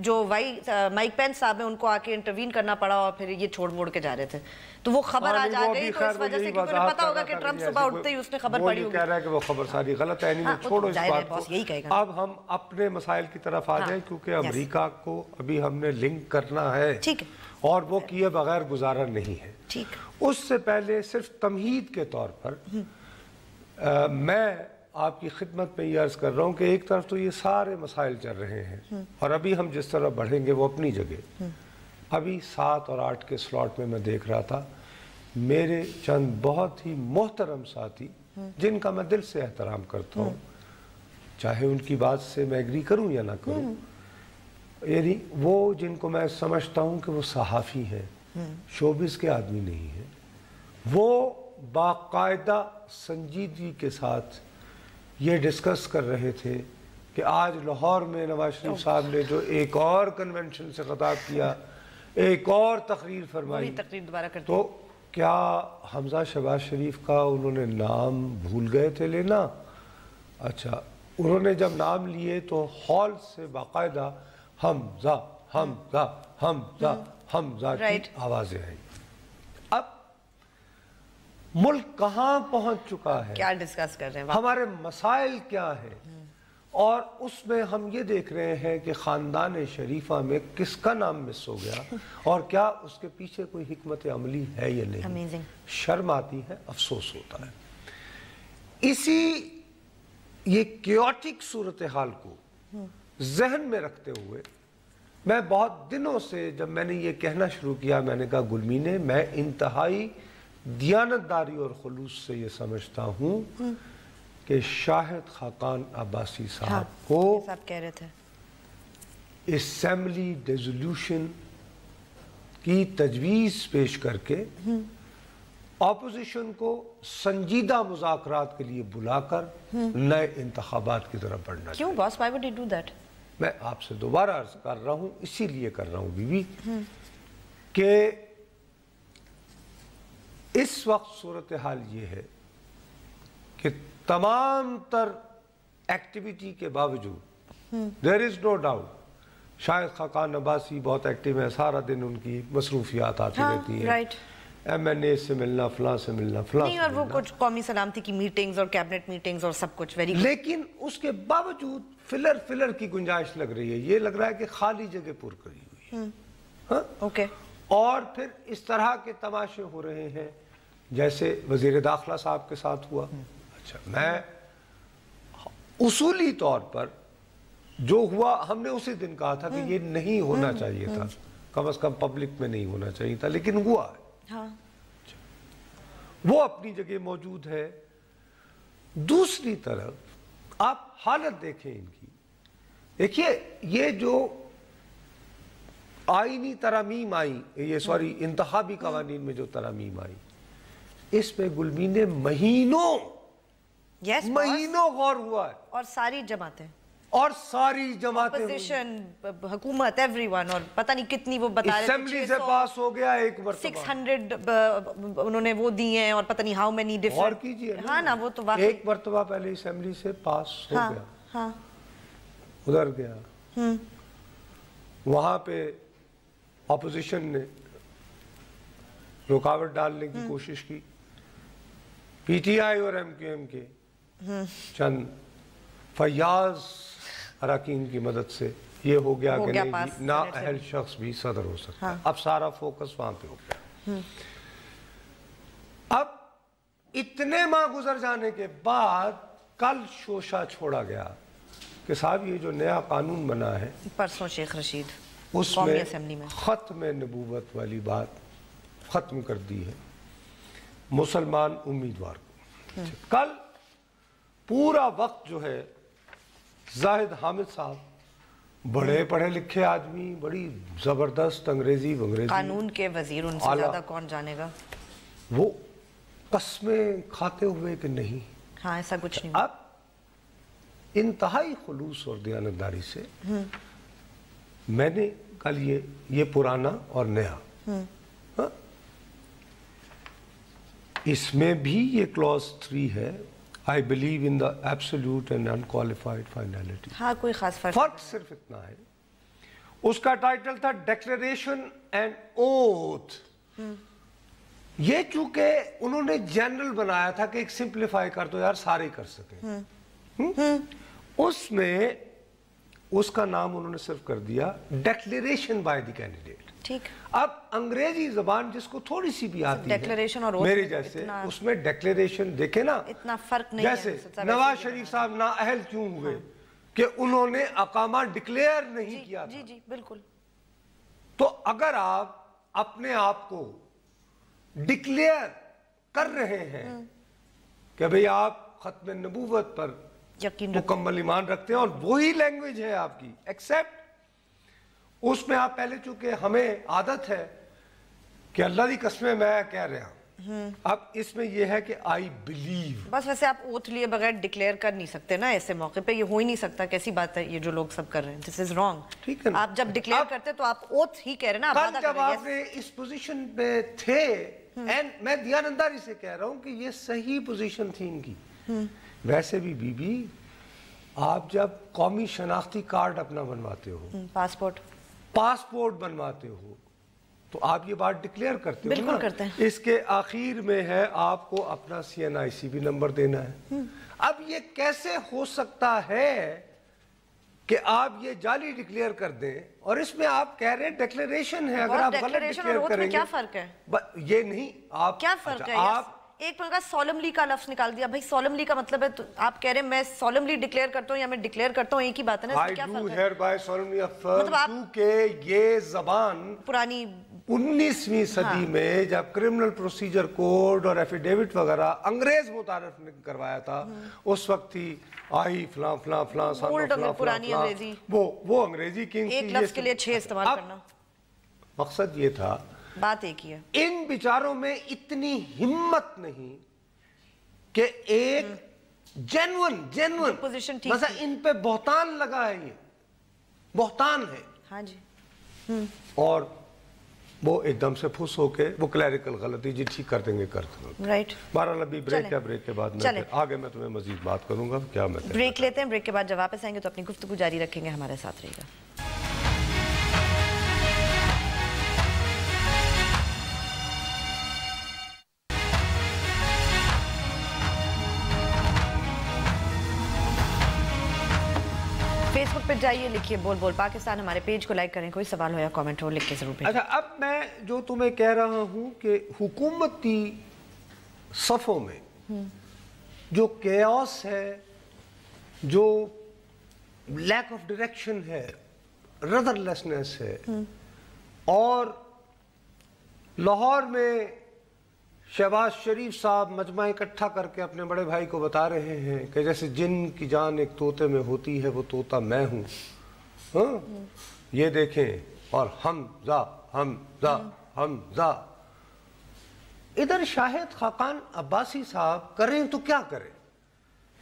جو مائک پینس صاحب ہیں ان کو آ کے انٹروین کرنا پڑا اور پھر یہ چھوڑ موڑ کے جا رہے تھے. تو وہ خبر آج آ گئی تو اس وجہ سے کیونکہ انہیں پتا ہوگا کہ ٹرمپ صبح اٹھتے ہی اس نے خبر پڑھی ہوگی. وہ کہہ رہا ہے کہ وہ خبر ساری غلط ہے. چھوڑو اس بات کو. اب ہم اپنے مسائل کی طرف آ جائیں کیونکہ امریکہ کو ابھی ہم نے لنک کرنا ہے اور وہ کیے بغیر گزارا نہیں ہے. اس سے پہلے صرف تمہید کے طور پر میں آپ کی خدمت میں یہ عرض کر رہا ہوں کہ ایک طرف تو یہ سارے مسائل چل رہے ہیں اور ابھی ہم جس طرح بڑھیں گے وہ اپنی جگہ. ابھی 7 اور 8 کے سلاٹ میں دیکھ رہا تھا میرے چند بہت ہی محترم ساتھی جن کا میں دل سے احترام کرتا ہوں, چاہے ان کی بات سے میں ایگری کروں یا نہ کروں, یعنی وہ جن کو میں سمجھتا ہوں کہ وہ صحافی ہیں, شوبز کے آدمی نہیں ہیں, وہ باقاعدہ سنجیدگی کے ساتھ یہ ڈسکس کر رہے تھے کہ آج لاہور میں نواز شریف صاحب نے جو ایک اور کنونشن سے خطاب کیا, ایک اور تقریر فرمائی, تو کیا حمزہ شہباز شریف کا انہوں نے نام بھول گئے تھے لینا؟ اچھا, انہوں نے جب نام لیے تو ہال سے باقاعدہ حمزہ حمزہ حمزہ حمزہ کی آوازیں آئیں. اب ملک کہاں پہنچ چکا ہے, کیا ڈسکس کر رہے ہیں, ہمارے مسائل کیا ہیں, اور اس میں ہم یہ دیکھ رہے ہیں کہ خاندان شریفہ میں کس کا نام مس ہو گیا اور کیا اس کے پیچھے کوئی حکمت عملی ہے یا نہیں. شرم آتی ہے, افسوس ہوتا ہے. اسی یہ کیوٹک صورتحال کو ذہن میں رکھتے ہوئے میں بہت دنوں سے جب میں نے یہ کہنا شروع کیا, میں نے کہا گلمینے میں انتہائی دیانتداری اور خلوص سے یہ سمجھتا ہوں کہ شاہد خاقان عباسی صاحب کو کہہ رہے تھے اسمبلی ڈیزولوشن کی تجویز پیش کر کے اپوزیشن کو سنجیدہ مذاکرات کے لیے بلا کر نئے انتخابات کی طرف بڑھنا. کیوں باس, why would he do that؟ میں آپ سے دوبارہ عرض کر رہا ہوں, اسی لیے کر رہا ہوں بیوی, کہ اس وقت صورتحال یہ ہے کہ تمام تر ایکٹیویٹی کے باوجود there is no doubt Shahid Khaqan Abbasi بہت ایکٹیو ہیں, سارا دن ان کی مصروفیات آتی رہتی ہیں, ایم این اے سے ملنا, فلاں سے ملنا, فلاں سے ملنا, اور وہ کچھ قومی سلامتی کی میٹنگز اور کیبنٹ میٹنگز اور سب کچھ ویری. لیکن اس کے باوجود فلر کی گنجائش لگ رہی ہے, یہ لگ رہا ہے کہ خالی جگہ پر کری ہوئی ہے. اوکے, اور پھر اس طرح کے تماشے ہو رہے ہیں جیسے وزیر داخلہ صاحب کے ساتھ ہوا. اچھا, میں اصولی طور پر جو ہوا ہم نے اسی دن کہا تھا کہ یہ نہیں ہونا چاہیے تھا, کم از کم پبلک میں نہیں ہونا چاہیے تھا, لیکن ہوا ہے. وہ اپنی جگہ موجود ہے. دوسری طرف آپ حالت دیکھیں ان کی, دیکھیے یہ جو آئینی ترامیم آئی, یہ سوری انتخابی قوانین میں جو ترامیم آئی, اس پہ گلمین نے مہینوں غور ہوا ہے, اور ساری جماعتیں اپوزیشن, حکومت, ایوری ون, اور پتہ نہیں کتنی وہ بتا رہے تھے, اسمبلی سے پاس ہو گیا ایک مرتبہ, 600 انہوں نے وہ دی ہیں, اور پتہ نہیں ہاؤ مینی ڈیفرنٹ. اور کیجئے ہاں نا, وہ تو واقعی ایک مرتبہ پہلے اسمبلی سے پاس ہو گیا, ادھر گیا, وہاں پہ اپوزیشن نے رکاوٹ ڈالنے کی کوشش کی, پی ٹی آئی اور ایم کیو ایم کے چند فیاض اراکین کی مدد سے یہ ہو گیا کہ نہیں, نااہل شخص بھی صدر ہو سکتا ہے. اب سارا فوکس وہاں پہ ہو گیا. اب اتنے ماہ گزر جانے کے بعد کل شوشہ چھوڑا گیا کہ صاحب یہ جو نیا قانون بنا ہے پرسوں شیخ رشید, اس میں ختم نبوت والی بات ختم کر دی ہے مسلمان امیدوار کو. کل پورا وقت جو ہے زاہد حامد صاحب بڑے پڑھے لکھے آدمی, بڑی زبردست انگریزی قانون کے وزیر, ان سے زیادہ کون جانے گا, وہ قسمیں کھاتے ہوئے کہ نہیں, ہاں ایسا کچھ نہیں. اب انتہائی خلوص اور دیانتداری سے میں نے کل یہ پرانا اور نیا, اس میں بھی یہ کلوز 3 ہے, I believe in the absolute and unqualified finality. ہاں, کوئی خاص فرق صرف اتنا ہے, اس کا ٹائٹل تھا ڈیکلریشن اینڈ اوتھ. یہ چونکہ انہوں نے جنرل بنایا تھا کہ ایک سمپلیفائی کر دو یار سارے کر سکیں. اس میں اس کا نام انہوں نے صرف کر دیا ڈیکلریشن بائی دی کینڈیڈیٹ. ٹھیک. اب انگریزی زبان جس کو تھوڑی سی بھی آتی ہے میرے جیسے, اس میں ڈیکلریشن دیکھیں نا اتنا فرق نہیں ہے. جیسے نواز شریف صاحب نااہل کیوں ہوئے کہ انہوں نے اقامہ ڈکلیئر نہیں کیا تھا. جی بالکل. تو اگر آپ اپنے آپ کو ڈکلیئر کر رہے ہیں کہ بھئی آپ ختم نبوت پر مکمل ایمان رکھتے ہیں اور وہی لینگویج ہے آپ کی, ایکسیپٹ اس میں آپ پہلے چونکہ ہمیں عادت ہے کہ اللہ دی قسمیں میں کہہ رہا ہوں, اب اس میں یہ ہے کہ آئی بلیو. بس ویسے آپ اوتھ لیے بغیر ڈکلیئر کر نہیں سکتے نا ایسے موقع پہ, یہ ہو ہی نہیں سکتا. کیسی بات ہے یہ جو لوگ سب کر رہے ہیں, دس از رانگ. ٹھیک ہے, آپ جب ڈکلیئر کرتے تو آپ اوتھ ہی کہہ رہے نا. کل جب آپ نے اس پوزیشن پہ تھے, اینڈ میں دیانتداری سے کہہ رہا ہوں کہ یہ صحیح پوزیشن تھی ان کی. ویسے بھی بی بی آپ جب قومی شناختی کارڈ اپنا بنواتے ہو, پاسپورٹ بنواتے ہو, تو آپ یہ بات ڈکلیئر کرتے ہو. بالکل کرتے ہیں. اس کے آخر میں ہے آپ کو اپنا CNIC نمبر دینا ہے. اب یہ کیسے ہو سکتا ہے کہ آپ یہ جعلی ڈکلیئر کر دیں اور اس میں آپ کہہ رہے ہیں ڈیکلیریشن ہے. اگر آپ غلط ڈکلیئر کریں گے, کیا فرق ہے؟ یہ نہیں آپ کیا فرق ہے. آپ ایک منٹ کا سولملی کا لفظ نکال دیا. بھائی سولملی کا مطلب ہے آپ کہہ رہے ہیں میں سولملی ڈکلیئر کرتا ہوں یا میں ڈکلیئر کرتا ہوں, ایک ہی بات ہے نا. کیا فرق ہے؟ I do hereby solemnly affirm کیونکہ یہ زبان پرانی 19ویں صدی میں جب کرمنل پروسیجر کوڈ اور ایفیڈیوٹ وغیرہ انگریز متعارف نے کروایا تھا, اس وقت ہی آئی فلاں فلاں فلاں پرانی انگریزی, وہ انگریزی کی ایک لفظ کے لیے 6 استعمال کرنا. مقصد یہ تھا, بات ایک ہی ہے. ان بیچاروں میں اتنی ہمت نہیں کہ ایک جینون پوزیشن مثلا ان پہ بہتان لگا ہے, یہ بہتان ہے. ہاں جی. اور وہ ایک دم سے پھس ہو کے وہ کلیریکل غلطی جی ٹھیک کر دیں گے کر دیں گے. رائٹ. بہرحال ابھی بریک ہے, بریک کے بعد میں آگے میں تمہیں مزید بات کروں گا. کیا میں بریک لیتے ہیں, بریک کے بعد جب واپس آئیں گے تو اپنی گفتگو جاری رکھیں گے. ہمارے ساتھ رہے گا. فیس بک پہ جائیے, لکھیے بول بول پاکستان, ہمارے پیج کو لائک کریں. کوئی سوال ہو یا کامنٹ ہو لکھ کے ضرور بھیجیں. اچھا, اب میں جو تمہیں کہہ رہا ہوں کہ حکومتی صفوں میں جو کیوس ہے, جو لیک آف ڈائریکشن ہے, ردر لیسنس ہے, اور لاہور میں شہباز شریف صاحب مجمع اکٹھا کر کے اپنے بڑے بھائی کو بتا رہے ہیں کہ جیسے جن کی جان ایک طوطے میں ہوتی ہے وہ طوطا میں ہوں, ہاں یہ دیکھیں, اور حمزہ حمزہ حمزہ. ادھر شاہد خاقان عباسی صاحب کریں تو کیا کریں,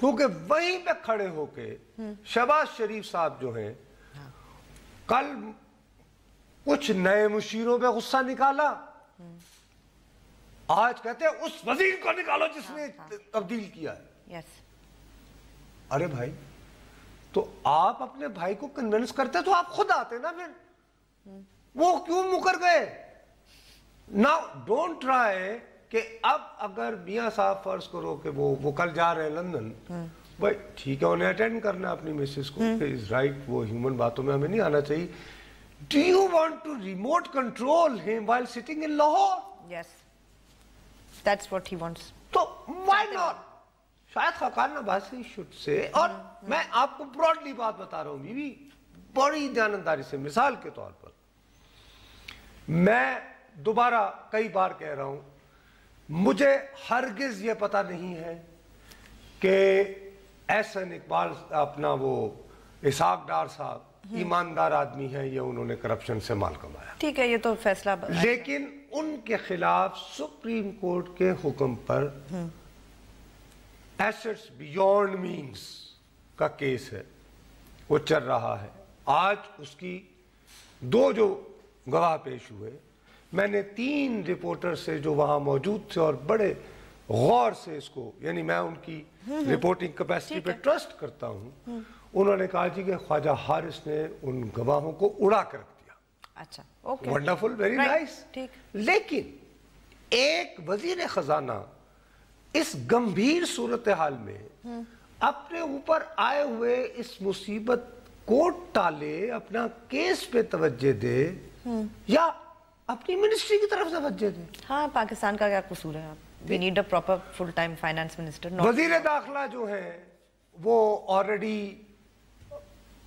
کیونکہ وہیں پہ کھڑے ہو کے شہباز شریف صاحب جو ہیں کل کچھ نئے مشیروں پہ غصہ نکالا, آج کہتے ہیں اس وزیر کو نکالو جس نے تبدیل کیا ہے. ارے بھائی, تو آپ اپنے بھائی کو کنونس کرتے تو آپ خود آتے نا, پھر وہ کیوں مکر گئے؟ Now don't try کہ اب اگر میاں صاحب فرض کرو کہ وہ کل جا رہے ہیں لندن, بھائی ٹھیک ہے انہیں اٹینڈ کرنا اپنی مسز کو, کہ از رائٹ, وہ ہیومن باتوں میں ہمیں نہیں آنا چاہیے. Do you want to remote control him while sitting in Lahore? Yes. That's what he wants. تو why not? شاید خاقان عباسی should say, اور میں آپ کو براڈلی بات بتا رہا ہوں بی بی, بڑی دیانتداری سے, مثال کے طور پر میں دوبارہ کئی بار کہہ رہا ہوں, مجھے ہرگز یہ پتا نہیں ہے کہ احسن اقبال اپنا وہ اسحاق ڈار صاحب ایماندار آدمی ہے یا انہوں نے کرپشن سے مال کمایا. ٹھیک ہے, یہ تو فیصلہ, لیکن ان کے خلاف سپریم کورٹ کے حکم پر ایسٹس بیونڈ مینز کا کیس ہے, وہ چل رہا ہے. آج اس کی 2 جو گواہ پیش ہوئے, میں نے 3 رپورٹر سے جو وہاں موجود تھے اور بڑے غور سے اس کو, یعنی میں ان کی رپورٹنگ کیپیسٹی پہ ٹرسٹ کرتا ہوں, انہوں نے کہا جی کہ خواجہ حارث نے ان گواہوں کو اڑا کر رکھ دیا. اچھا اوکے ونڈرفل, ویری نائس. لیکن ایک وزیر خزانہ اس گمبھیر صورتحال میں اپنے اوپر آئے ہوئے اس مصیبت کو ٹالے, اپنا کیس پہ توجہ دے یا اپنی منسٹری کی طرف توجہ دے. ہاں, پاکستان کا کیا قصور ہے؟ we need a proper full time finance minister. وزیر داخلہ جو ہیں وہ آلریڈی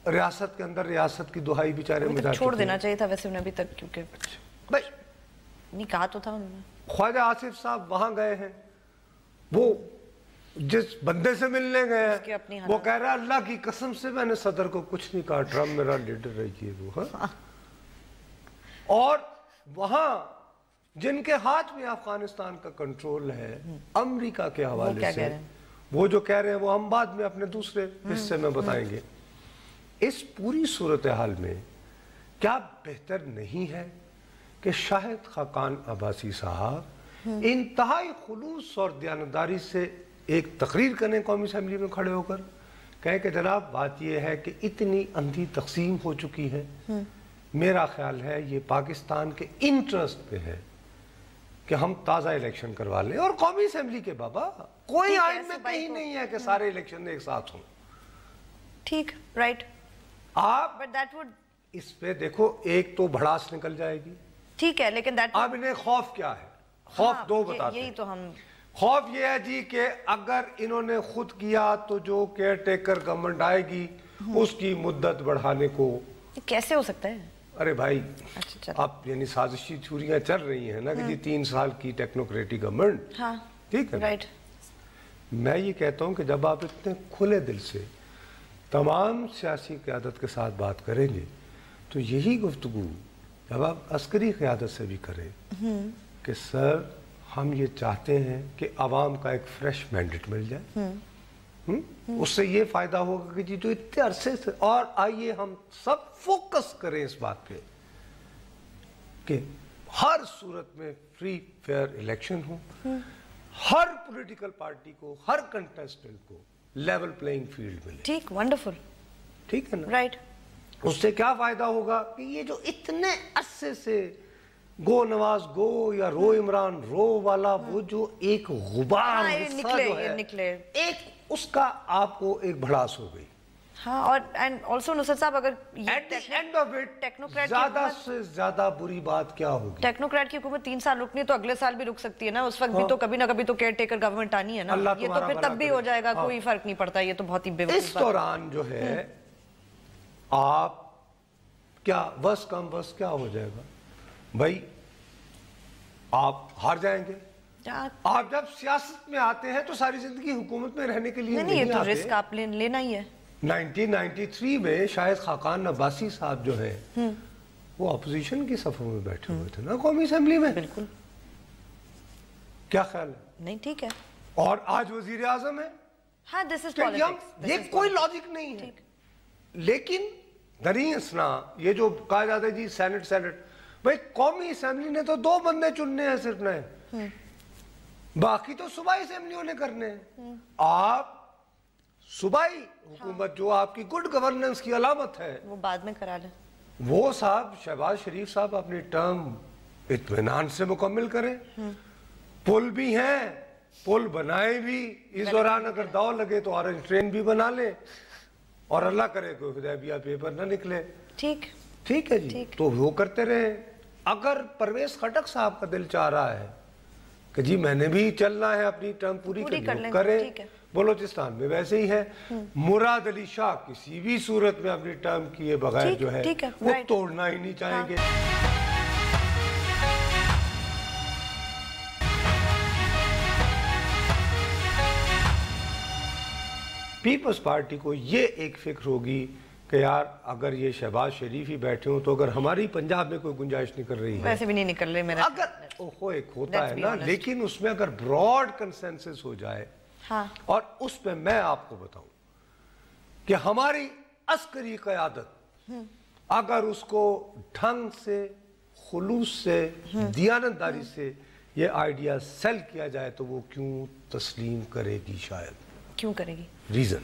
ریاست کے اندر ریاست کی دہائی بیچارے میں جا چکے ہیں. چھوڑ دینا چاہیے تھا ویسے انہیں ابھی تک, کیونکہ بھائی نہیں کہا تو تھا انہوں نے. خواجہ آصف صاحب وہاں گئے ہیں, وہ جس بندے سے ملنے گئے ہیں وہ کہہ رہا ہے اللہ کی قسم سے میں نے صدر کو کچھ نہیں کہا, ٹرمپ میرا لیڈر ہے یہ وہ. اور وہاں جن کے ہاتھ میں افغانستان کا کنٹرول ہے امریکہ کے حوالے سے, وہ جو کہہ رہے ہیں وہ ہم بعد میں اپنے دوسرے حصے میں بتائیں گے. اس پوری صورتحال میں کیا بہتر نہیں ہے کہ شاہد خاقان عباسی صاحب انتہائی خلوص اور دیانتداری سے ایک تقریر کریں قومی اسمبلی میں کھڑے ہو کر, کہیں کہ جناب بات یہ ہے کہ اتنی اندھی تقسیم ہو چکی ہے, میرا خیال ہے یہ پاکستان کے انٹرسٹ پہ ہے کہ ہم تازہ الیکشن کروا لیں. اور قومی اسمبلی کے بابا کوئی آئین میں کہیں نہیں ہے کہ سارے الیکشن ایک ساتھ ہوں. ٹھیک, رائٹ. آپ اس پہ دیکھو, ایک تو بھڑاس نکل جائے گی. ٹھیک ہے, لیکن اب انہیں خوف کیا ہے؟ خوف دو بتاتے ہیں. یہی تو ہم خوف یہ ہے جی کہ اگر انہوں نے خود کیا تو جو کیئر ٹیکر گورنمنٹ آئے گی اس کی مدت بڑھانے کو کیسے ہو سکتا ہے؟ ارے بھائی اب یعنی سازشی چوریاں چل رہی ہیں نا کہ جی 3 سال کی ٹیکنوکریٹی گورنمنٹ. ٹھیک ہے, رائٹ. میں یہ کہتا ہوں کہ جب آپ اتنے کھلے دل سے تمام سیاسی قیادت کے ساتھ بات کریں گے تو یہی گفتگو جب آپ عسکری قیادت سے بھی کریں کہ سر ہم یہ چاہتے ہیں کہ عوام کا ایک فریش مینڈیٹ مل جائے, اس سے یہ فائدہ ہوگا کہ جی جو اتنے عرصے سے, اور آئیے ہم سب فوکس کریں اس بات پہ کہ ہر صورت میں فری فیئر الیکشن ہو, ہر پولیٹیکل پارٹی کو, ہر کنٹیسٹنٹ کو لیول پلینگ فیلڈ ملے. ٹھیک, ونڈرفل. ٹھیک ہے نا, رائٹ. اس سے کیا فائدہ ہوگا کہ یہ جو اتنے عرصے سے گو نواز گو یا رو عمران رو والا وہ جو ایک غبار نکلے, ایک اس کا آپ کو ایک بھڑاس ہو گئی. ہاں, اور آلسو نصرت صاحب اگر زیادہ سے زیادہ بری بات کیا ہوگی, ٹیکنوکریٹ کی حکومت 3 سال رکنی تو اگلے سال بھی رک سکتی ہے نا, اس وقت بھی تو کبھی نہ کبھی تو کیئر ٹیکر گورنمنٹ آنی ہے نا, یہ تو پھر تب بھی ہو جائے گا, کوئی فرق نہیں پڑتا. یہ تو بہت ہی بیوقوف. اس دوران جو ہے آپ کیا بس کم بس کیا ہو جائے گا بھائی, آپ ہار جائیں گے. آپ جب سیاست میں آتے ہیں تو ساری زندگی حکومت میں رہنے کے لیے نہیں, یہ تو رسک آپ لینا ہی ہے. 1993 میں شاہد خاقان عباسی صاحب جو ہیں وہ اپوزیشن کی صفوں میں بیٹھے ہوئے تھے نا قومی اسمبلی میں. بالکل. کیا خیال ہے؟ نہیں, ٹھیک ہے. اور آج وزیر اعظم ہے. ہاں, دس از پالیٹکس. یہ کوئی لاجک نہیں ہے. لیکن دریں اسنا یہ جو کہا جاتا ہے جی سینٹ بھائی قومی اسمبلی نے تو 2 بندے چننے ہیں صرف نئے, باقی تو صوبائی اسمبلیوں نے کرنے ہیں. آپ صوبائی حکومت جو آپ کی گڈ گورننس کی علامت ہے وہ بعد میں کرا لیں. وہ صاحب شہباز شریف صاحب اپنی ٹرم اطمینان سے مکمل کریں. پل بھی ہیں, پل بنائے بھی, اس دوران اگر داؤ لگے تو آرنج ٹرین بھی بنا لیں, اور اللہ کرے کوئی حدیبیہ پیپر نہ نکلے. ٹھیک ہے جی, تو وہ کرتے رہے. اگر پرویز خٹک صاحب کا دل چاہ رہا ہے کہ جی میں نے بھی چلنا ہے اپنی ٹرم پوری کریں, بلوچستان میں ویسے ہی ہے. مراد علی شاہ کسی بھی صورت میں اپنی ٹرم کیے بغیر جو ہے وہ توڑنا ہی نہیں چاہیں گے. پیپلز پارٹی کو یہ ایک فکر ہوگی کہ یار اگر یہ شہباز شریف ہی بیٹھے ہوں تو اگر ہماری پنجاب میں کوئی گنجائش نکل رہی ہے, ویسے بھی نہیں نکل رہے میرا, اگر ایک ہوتا ہے نا, لیکن اس میں اگر براڈ کنسنسس ہو جائے, اور اس پہ میں آپ کو بتاؤں کہ ہماری عسکری قیادت اگر اس کو ڈھنگ سے, خلوص سے, دیانتداری سے یہ آئیڈیا سیل کیا جائے تو وہ کیوں تسلیم کرے گی؟ شاید کیوں کرے گی؟ Reason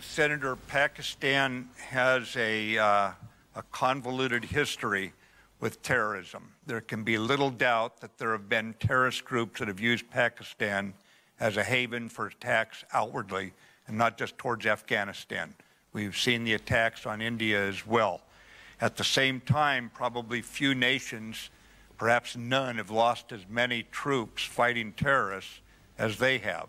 Senator, Pakistan has a convoluted history with terrorism. There can be little doubt that there have been terrorist groups that have used Pakistan as a haven for attacks outwardly and not just towards Afghanistan. We've seen the attacks on India as well. At the same time, probably few nations, perhaps none, have lost as many troops fighting terrorists as they have.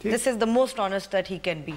This is the most honest that he can be.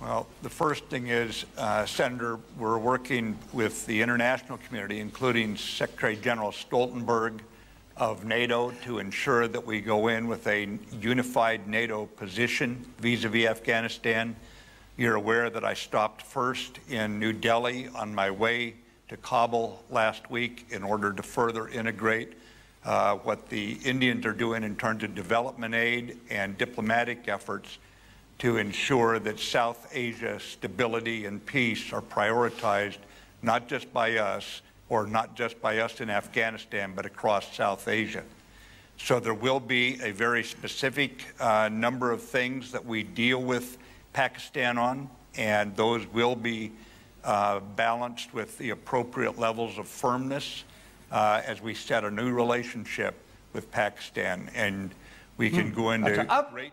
Well, the first thing is, Senator, we're working with the international community, including Secretary General Stoltenberg of NATO, to ensure that we go in with a unified NATO position vis-a-vis Afghanistan. You're aware that I stopped first in New Delhi on my way to Kabul last week in order to further integrate what the Indians are doing in terms of development aid and diplomatic efforts to ensure that South Asia stability and peace are prioritized, not just by us, or not just by us in Afghanistan, but across South Asia. So there will be a very specific number of things that we deal with Pakistan on, and those will be balanced with the appropriate levels of firmness as we set a new relationship with Pakistan, and we can go into great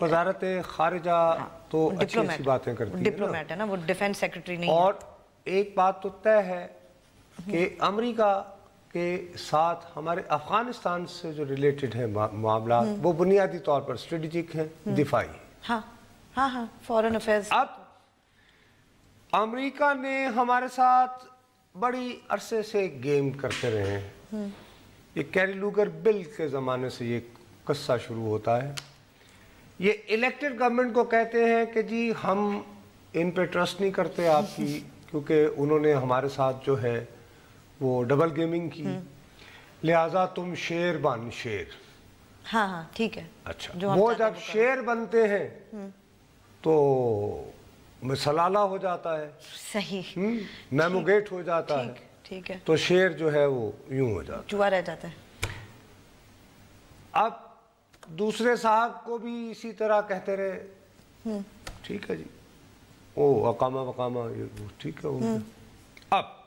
وزارت خارجہ تو اچھی اچھی باتیں کرتی ہے، diplomat ہے نا وہ، ڈیفینس سیکرٹری نہیں. اور ایک بات تو طے ہے کہ امریکہ کے ساتھ ہمارے افغانستان سے جو ریلیٹڈ ہیں معاملات وہ بنیادی طور پر اسٹریٹجک ہیں، دفاعی. ہاں ہاں ہاں، فورن افیئرز. اب امریکہ نے ہمارے ساتھ بڑی عرصے سے گیم کرتے رہے ہیں. یہ کیری لوگر بل کے زمانے سے یہ قصہ شروع ہوتا ہے. یہ الیکٹڈ گورنمنٹ کو کہتے ہیں کہ جی ہم ان پہ ٹرسٹ نہیں کرتے آپ کی، کیونکہ انہوں نے ہمارے ساتھ جو ہے وہ ڈبل گیمنگ کی، لہٰذا تم شیر بن شیر. ہاں ہاں ٹھیک ہے. اچھا وہ جب شیر بنتے ہیں تو مسلالہ ہو جاتا ہے، صحیح، میموگیٹ ہو جاتا ہے، ٹھیک ہے، تو شیر جو ہے وہ یوں ہو جاتا ہے، چوہا رہ جاتا ہے. اب دوسرے صاحب کو بھی اسی طرح کہتے رہے، ٹھیک ہے جی او اقامہ وقامہ یہ ٹھیک ہے. اب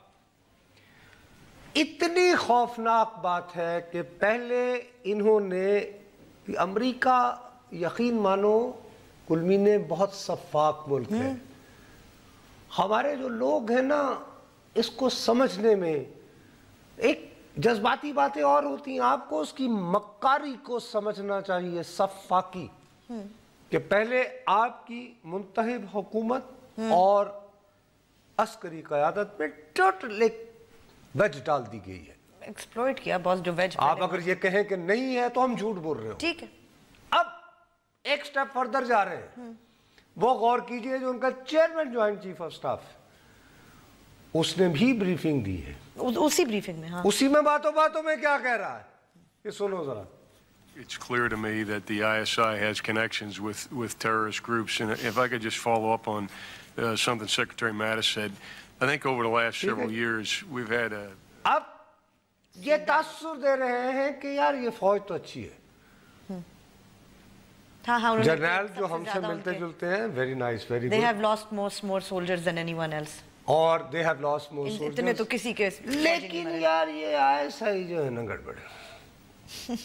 اتنی خوفناک بات ہے کہ پہلے انہوں نے امریکہ، یقین مانو کلمین بہت شفاف ملک ہے، ہمارے جو لوگ ہیں نا اس کو سمجھنے میں ایک جذباتی باتیں اور ہوتی ہیں، آپ کو اس کی مکاری کو سمجھنا چاہیے، شفافی، کہ پہلے آپ کی منتخب حکومت اور عسکری قیادت میں ٹوٹل ایک ویج ڈال دی گئی ہے، ایکسپلوئٹ کیا باس جو ویج. آپ اگر یہ کہیں کہ نہیں ہے تو ہم جھوٹ بول رہے ہو. ٹھیک ہے. اب ایک سٹیپ فردر جا رہے ہیں، وہ غور کیجئے جو ان کا chairman joint chief of staff اس نے بھی بریفنگ دی ہے، اسی بریفنگ میں. ہاں اسی میں باتوں میں کیا کہہ رہا ہے یہ سنو ذرا. It's clear to me that the ISI has connections with terrorist groups. And if I could just follow up on something Secretary Mattis said, I think over the last several years we've had a... اب یہ تاثر دے رہے ہیں کہ یار یہ فوج تو اچھی ہے. جنرل جو ہم سے ملتے جلتے ہیں، very nice, very good. They have lost more soldiers than anyone else. اور they have lost more soldiers. اتنے تو کسی کے. لیکن یار یہ ISI جو ہے نا گڑبڑ ہے.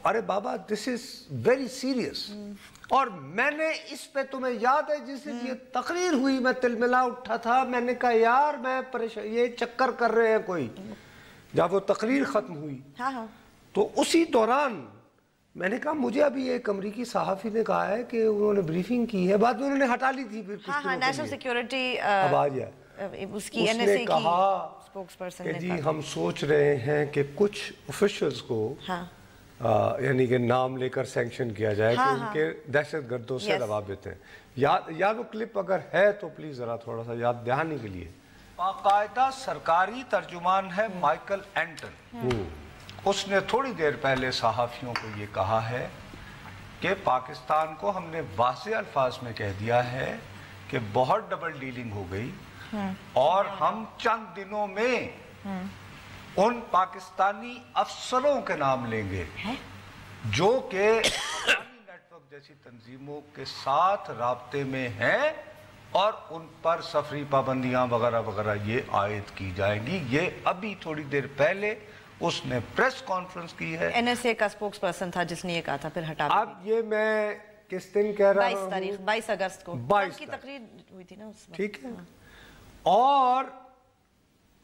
ارے بابا this is very serious. اور میں نے اس پہ تمہیں یاد ہے جس دن یہ تقریر ہوئی میں تلملا اٹھا تھا، میں نے کہا یار میں پریشان، یہ چکر کر رہے ہیں کوئی. جب وہ تقریر ختم ہوئی تو اسی دوران میں نے کہا مجھے ابھی ایک امریکی صحافی نے کہا ہے کہ انہوں نے بریفنگ کی ہے، بعد میں انہوں نے ہٹا لی تھی. پھر ہاں نیشنل سیکیورٹی اب آ جائے اس نے کہا کہ جی ہم سوچ رہے ہیں کہ کچھ آفیشلز کو یعنی کہ نام لے کر سینکشن کیا جائے کہ ان کے دہشت گردوں سے روابط ہیں. یاد وہ کلپ اگر ہے تو پلیز ذرا تھوڑا سا یاد دہانی کے لیے. باقاعدہ سرکاری ترجمان ہے مائیکل اینٹن، اس نے تھوڑی دیر پہلے صحافیوں کو یہ کہا ہے کہ پاکستان کو ہم نے واضح الفاظ میں کہہ دیا ہے کہ بہت ڈبل ڈیلنگ ہو گئی اور ہم چند دنوں میں ان پاکستانی افسروں کے نام لیں گے جو کہ نیٹ ورک جیسی تنظیموں کے ساتھ رابطے میں ہیں اور ان پر سفری پابندیاں وغیرہ وغیرہ یہ عائد کی جائیں گی. یہ ابھی تھوڑی دیر پہلے اس نے پریس کانفرنس کی ہے. این ایس اے کا سپوکس پرسن تھا جس نے یہ کہا تھا، پھر ہٹا. اب یہ میں کس دن کہہ رہا ہوں؟ 22 اگست کو 22 کی تقریر ہوئی تھی نا اس وقت. ٹھیک ہے. اور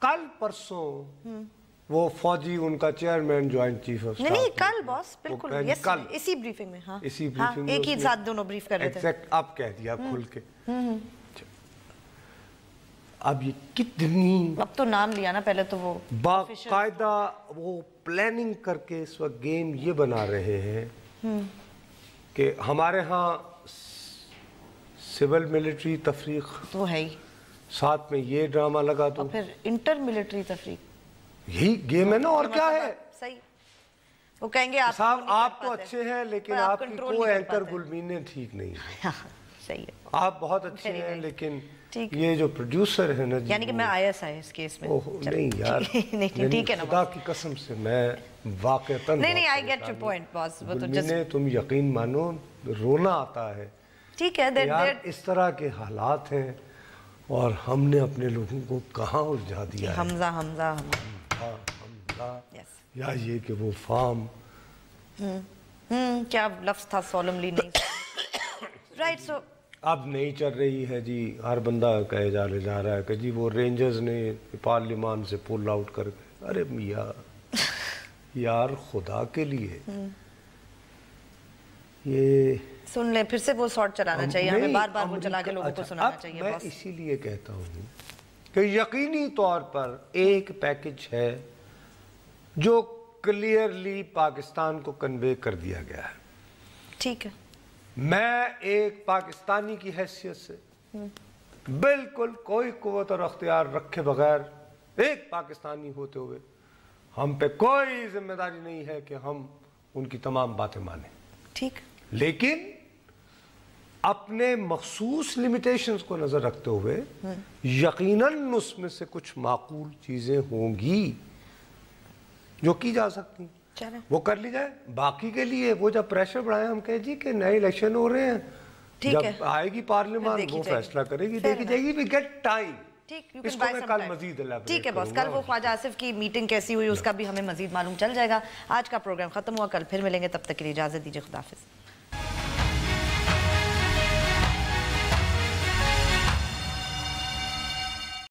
کل پرسوں وہ فوجی ان کا chairman joint chief of staff, نہیں کل باس بالکل اسی بریفنگ میں. ہاں اسی بریفنگ میں ایک ہی ساتھ دونوں بریف کر رہے تھے. ایگزیکٹ اب کہہ دیا کھل کے. اب یہ کتنی اب تو نام لیا نا، پہلے تو وہ باقاعدہ وہ پلاننگ کر کے اس وقت گیم یہ بنا رہے ہیں کہ ہمارے ہاں سول ملٹری تفریق تو ہے ہی، ساتھ میں یہ ڈرامہ لگا تو پھر انٹر ملٹری تفریق، یہی گیم ہے نا. اور کیا ہے صحیح. وہ کہیں گے صاحب آپ تو اچھے ہیں لیکن آپ کی کو اینکر گلمینے ٹھیک نہیں ہے. صحیح ہے، آپ بہت اچھے ہیں لیکن یہ جو پروڈیوسر ہے نا، یعنی کہ میں آئیس آئے اس کیس میں. نہیں یار ٹھیک ہے نا، خدا کی قسم سے میں واقعتاً نہیں آئی گیٹ یور پوائنٹ باس. وہ تو جس تم یقین مانو رونا آتا ہے. ٹھیک ہے یار اس طرح کے حالات ہیں اور ہم نے اپنے لوگوں کو کہاں الجھا دیا ہے. حمزہ یا یہ کہ وہ فارم کیا لفظ تھا سولملی نہیں رائٹ. سو اب نہیں چل رہی ہے جی. ہر بندہ کہے جا رہا ہے کہ جی وہ رینجرز نے پارلیمان سے پول آؤٹ کر گئے. ارے میاں یار خدا کے لیے یہ سن لیں پھر سے وہ سارٹ چلانا چاہیے. ہمیں بار بار وہ چلا کے لوگوں کو سنانا چاہیے. میں اسی لیے کہتا ہوں کہ یقینی طور پر ایک پیکج ہے جو کلیئرلی پاکستان کو کنوے کر دیا گیا ہے. ٹھیک ہے. میں ایک پاکستانی کی حیثیت سے بالکل کوئی قوت اور اختیار رکھے بغیر ایک پاکستانی ہوتے ہوئے ہم پہ کوئی ذمہ داری نہیں ہے کہ ہم ان کی تمام باتیں مانیں. ٹھیک. لیکن اپنے مخصوص لیمیٹیشنز کو نظر رکھتے ہوئے یقیناً اس میں سے کچھ معقول چیزیں ہوں گی جو کی جا سکتی ہیں. وہ کر لی جائے. باقی کے لیے وہ جب پریشر بڑھائیں ہم کہیں جی کہ نئے الیکشن ہو رہے ہیں, جب آئے گی پارلیمان وہ فیصلہ کرے گی, دیکھی جائے گی. We get time. اس کو میں کل مزید الیبوریٹ ٹھیک ہے بس. کل وہ خواجہ آصف کی میٹنگ کیسی ہوئی اس کا بھی ہمیں مزید معلوم چل جائے گا. آج کا پروگرام ختم ہوا. کل پھر ملیں گے. تب تک کے لیے اجازت دیجیے. خدا حافظ.